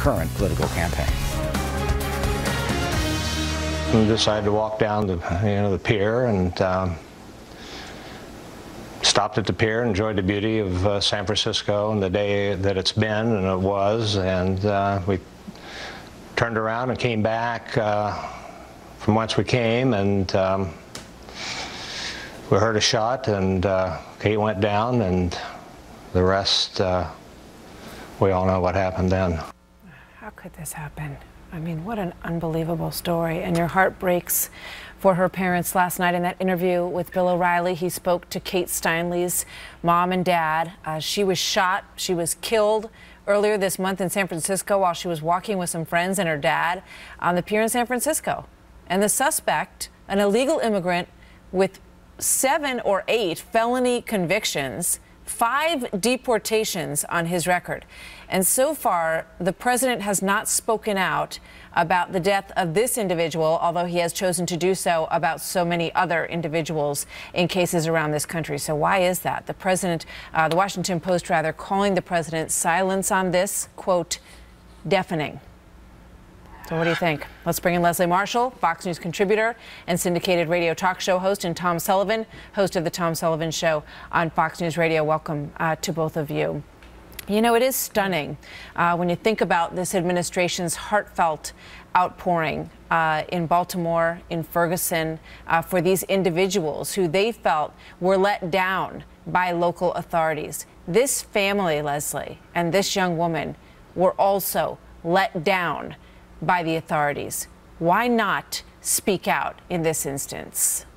current political campaign. We decided to walk down the pier and stopped at the pier, enjoyed the beauty of San Francisco and the day that it's been and it was, and we turned around and came back from whence we came, and we heard a shot, and Kate went down, and the rest, we all know what happened then. How could this happen? I mean, what an unbelievable story, and your heart breaks for her parents. Last night in that interview with Bill O'Reilly, he spoke to Kate Steinle's mom and dad. She was shot, she was killed earlier this month in San Francisco while she was walking with some friends and her dad on the pier in San Francisco. And the suspect, an illegal immigrant with 7 or 8 felony convictions, 5 deportations on his record. And so far, the president has not spoken out about the death of this individual, although he has chosen to do so about so many other individuals in cases around this country. So why is that? The president, the Washington Post rather, calling the president's silence on this, quote, deafening. So what do you think? Let's bring in Leslie Marshall, Fox News contributor and syndicated radio talk show host, and Tom Sullivan, host of the Tom Sullivan Show on Fox News Radio. Welcome to both of you. You know, it is stunning when you think about this administration's heartfelt outpouring in Baltimore, in Ferguson, for these individuals who they felt were let down by local authorities. This family, Leslie, and this young woman were also let down by the authorities. Why not speak out in this instance?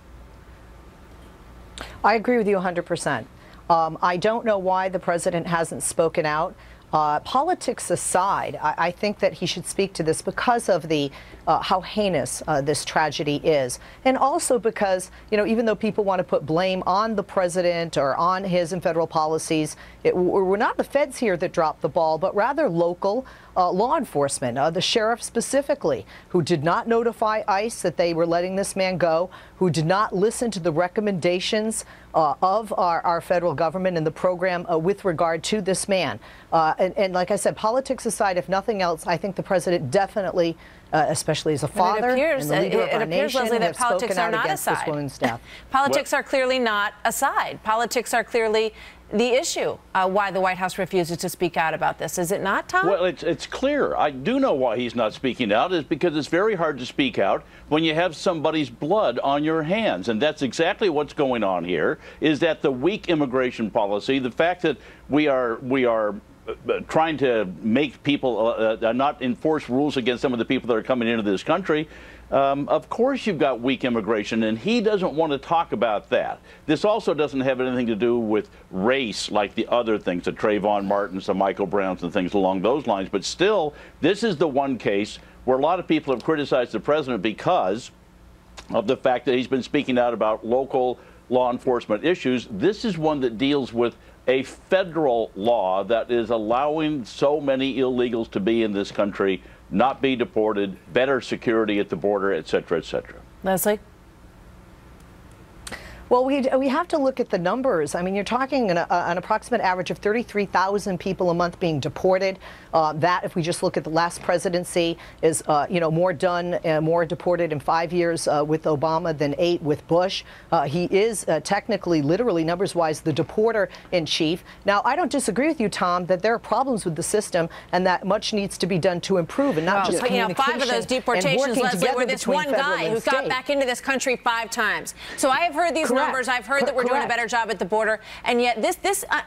I agree with you 100%. I don't know why the president hasn't spoken out. Politics aside, I think that he should speak to this because of the how heinous this tragedy is, and also because, you know, even though people want to put blame on the president or on his and federal policies, we're not the feds here that dropped the ball, but rather local law enforcement, the sheriff specifically, who did not notify ICE that they were letting this man go, who did not listen to the recommendations of our federal government and the program with regard to this man. And like I said, politics aside, if nothing else, I think the president definitely, especially as a father and the leader of our nation, Leslie, that have politics spoken are out not against aside. this woman's death. Politics are clearly not aside. Politics are clearly the issue why the White House refuses to speak out about this. Is it not, Tom? Well, it's clear. I do know why he's not speaking out, is because it's very hard to speak out when you have somebody's blood on your hands. And that's exactly what's going on here, is that the weak immigration policy, the fact that we are trying to make people not enforce rules against some of the people that are coming into this country. Of course you've got weak immigration, and he doesn't want to talk about that. This also doesn't have anything to do with race like the other things, the Trayvon Martins, the Michael Browns, and things along those lines. But still, this is the one case where a lot of people have criticized the president because of the fact that he's been speaking out about local law enforcement issues. This is one that deals with a federal law that is allowing so many illegals to be in this country, not be deported, better security at the border, et cetera, et cetera. Leslie? Well, we have to look at the numbers. I mean, you're talking an approximate average of 33,000 people a month being deported. That, if we just look at the last presidency, is you know, more done, more deported in 5 years with Obama than 8 with Bush. He is technically, literally, numbers-wise, the deporter in chief. Now, I don't disagree with you, Tom, that there are problems with the system and that much needs to be done to improve, and not just communication. 5 of those deportations, Leslie, were this one guy who got back into this country 5 times. So I have heard these numbers. I've heard that we're doing a better job at the border, and yet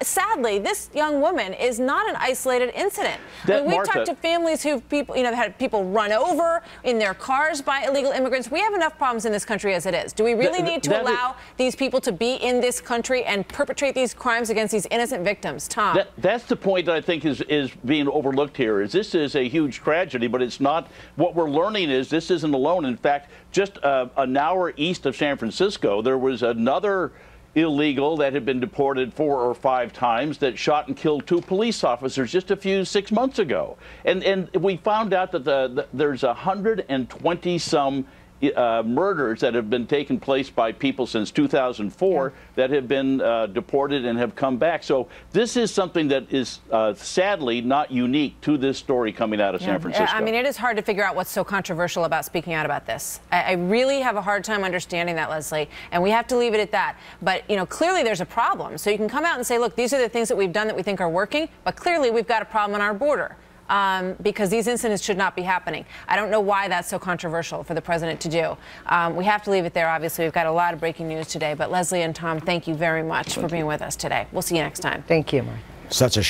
sadly, this young woman is not an isolated incident. I mean, we've talked to families who've had people run over in their cars by illegal immigrants. We have enough problems in this country as it is. Do we really need to allow these people to be in this country and perpetrate these crimes against these innocent victims? Tom? That's the point that I think is being overlooked here. Is this is a huge tragedy, but it's not. What we're learning is this isn't alone. In fact, just an hour east of San Francisco, there was another illegal that had been deported 4 or 5 times that shot and killed 2 police officers just 6 months ago. And we found out that there's 120 some murders that have been taking place by people since 2004 that have been deported and have come back. So this is something that is sadly not unique to this story coming out of San Francisco. I mean, it is hard to figure out what's so controversial about speaking out about this. I really have a hard time understanding that, Leslie, and we have to leave it at that. But, you know, clearly there's a problem. So you can come out and say, look, these are the things that we've done that we think are working, but clearly we've got a problem on our border. Because these incidents should not be happening. I don't know why that's so controversial for the president to do. We have to leave it there. Obviously, we've got a lot of breaking news today. But Leslie and Tom, thank you very much for being with us today. We'll see you next time. Thank you, Mike. Such a